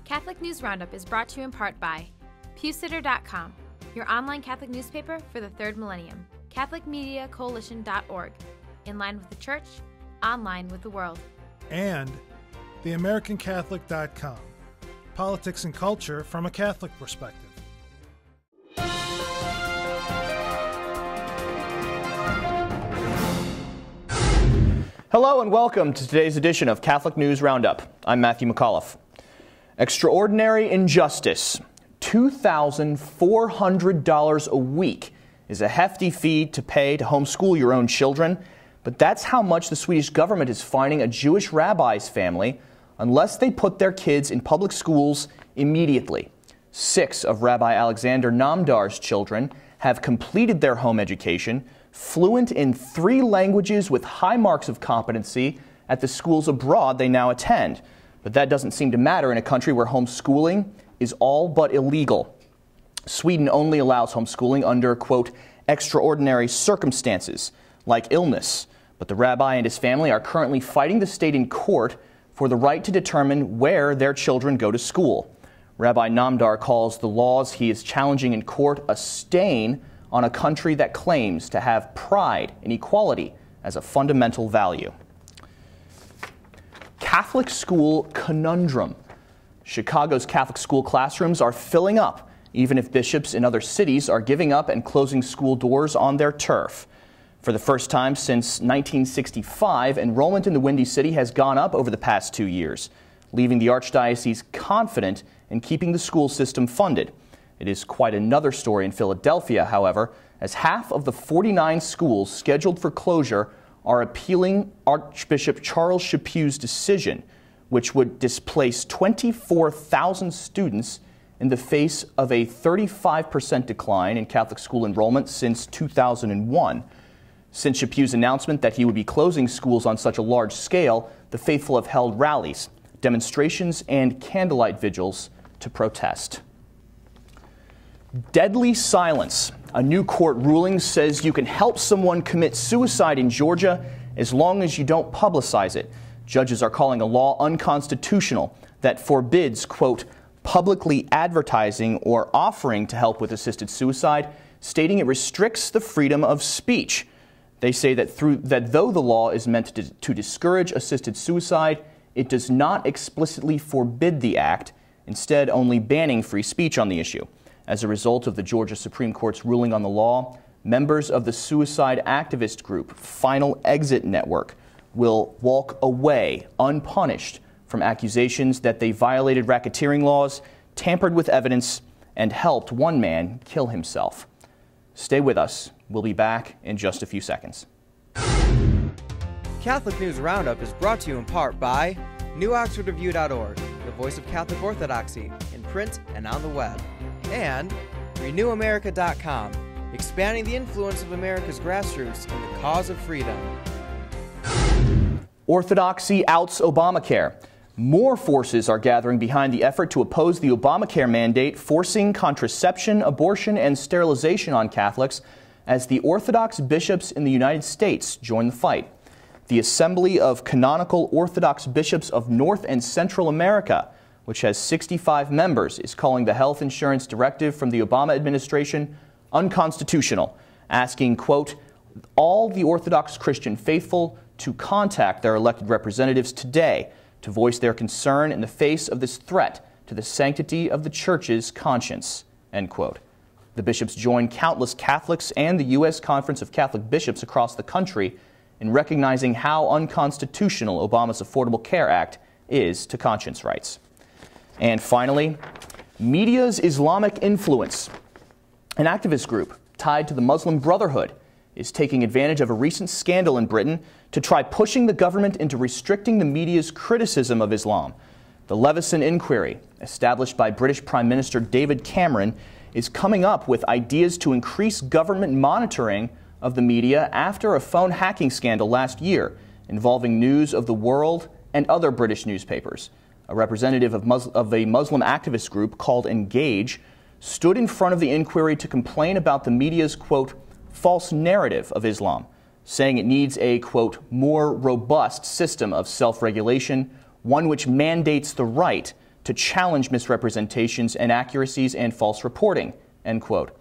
Catholic News Roundup is brought to you in part by PewSitter.com, your online Catholic newspaper for the third millennium, CatholicMediaCoalition.org, in line with the Church, online with the world. And TheAmericanCatholic.com, politics and culture from a Catholic perspective. Hello and welcome to today's edition of Catholic News Roundup. I'm Matthew McAuliffe. Extraordinary injustice. $2,400 a week is a hefty fee to pay to homeschool your own children, but that's how much the Swedish government is fining a Jewish rabbi's family unless they put their kids in public schools immediately. 6 of Rabbi Alexander Namdar's children have completed their home education, fluent in 3 languages with high marks of competency at the schools abroad they now attend. But that doesn't seem to matter in a country where homeschooling is all but illegal. Sweden only allows homeschooling under, quote, extraordinary circumstances, like illness. But the rabbi and his family are currently fighting the state in court for the right to determine where their children go to school. Rabbi Namdar calls the laws he is challenging in court a stain on a country that claims to have pride and equality as a fundamental value. Catholic school conundrum. Chicago's Catholic school classrooms are filling up, even if bishops in other cities are giving up and closing school doors on their turf. For the first time since 1965, enrollment in the Windy City has gone up over the past 2 years, leaving the Archdiocese confident in keeping the school system funded. It is quite another story in Philadelphia, however, as half of the 49 schools scheduled for closure are appealing Archbishop Charles Chaput's decision, which would displace 24,000 students in the face of a 35% decline in Catholic school enrollment since 2001. Since Chaput's announcement that he would be closing schools on such a large scale, the faithful have held rallies, demonstrations, and candlelight vigils to protest. Deadly silence. A new court ruling says you can help someone commit suicide in Georgia as long as you don't publicize it. Judges are calling a law unconstitutional that forbids, quote, publicly advertising or offering to help with assisted suicide, stating it restricts the freedom of speech. They say that though the law is meant to discourage assisted suicide, it does not explicitly forbid the act, instead only banning free speech on the issue. As a result of the Georgia Supreme Court's ruling on the law, members of the suicide activist group Final Exit Network will walk away unpunished from accusations that they violated racketeering laws, tampered with evidence, and helped one man kill himself. Stay with us. We'll be back in just a few seconds. Catholic News Roundup is brought to you in part by NewOxfordReview.org, the voice of Catholic Orthodoxy, in print and on the web. And RenewAmerica.com, expanding the influence of America's grassroots in the cause of freedom. Orthodoxy outs Obamacare. More forces are gathering behind the effort to oppose the Obamacare mandate forcing contraception, abortion, and sterilization on Catholics as the Orthodox bishops in the United States join the fight. The Assembly of Canonical Orthodox Bishops of North and Central America, which has 65 members, is calling the health insurance directive from the Obama administration unconstitutional, asking, quote, all the Orthodox Christian faithful to contact their elected representatives today to voice their concern in the face of this threat to the sanctity of the Church's conscience, end quote. The bishops join countless Catholics and the U.S. Conference of Catholic Bishops across the country in recognizing how unconstitutional Obama's Affordable Care Act is to conscience rights. And finally, media's Islamic influence. An activist group tied to the Muslim Brotherhood is taking advantage of a recent scandal in Britain to try pushing the government into restricting the media's criticism of Islam. The Leveson Inquiry, established by British Prime Minister David Cameron, is coming up with ideas to increase government monitoring of the media after a phone hacking scandal last year involving News of the World and other British newspapers. A representative of a Muslim activist group called Engage stood in front of the inquiry to complain about the media's, quote, false narrative of Islam, saying it needs a, quote, more robust system of self-regulation, one which mandates the right to challenge misrepresentations, inaccuracies, and false reporting, end quote.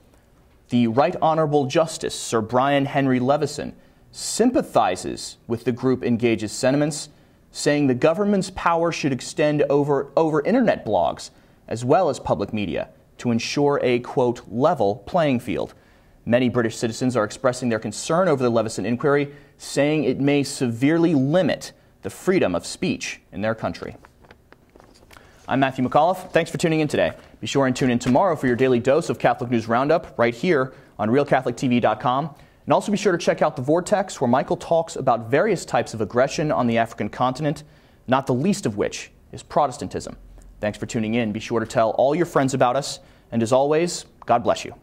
The Right Honorable Justice Sir Brian Henry Levison sympathizes with the group Engage's sentiments, saying the government's power should extend over internet blogs as well as public media to ensure a, quote, level playing field. Many British citizens are expressing their concern over the Levison inquiry, saying it may severely limit the freedom of speech in their country. I'm Matthew McAuliffe. Thanks for tuning in today. Be sure and tune in tomorrow for your daily dose of Catholic News Roundup right here on RealCatholicTV.com. And also be sure to check out The Vortex, where Michael talks about various types of aggression on the African continent, not the least of which is Protestantism. Thanks for tuning in. Be sure to tell all your friends about us. And as always, God bless you.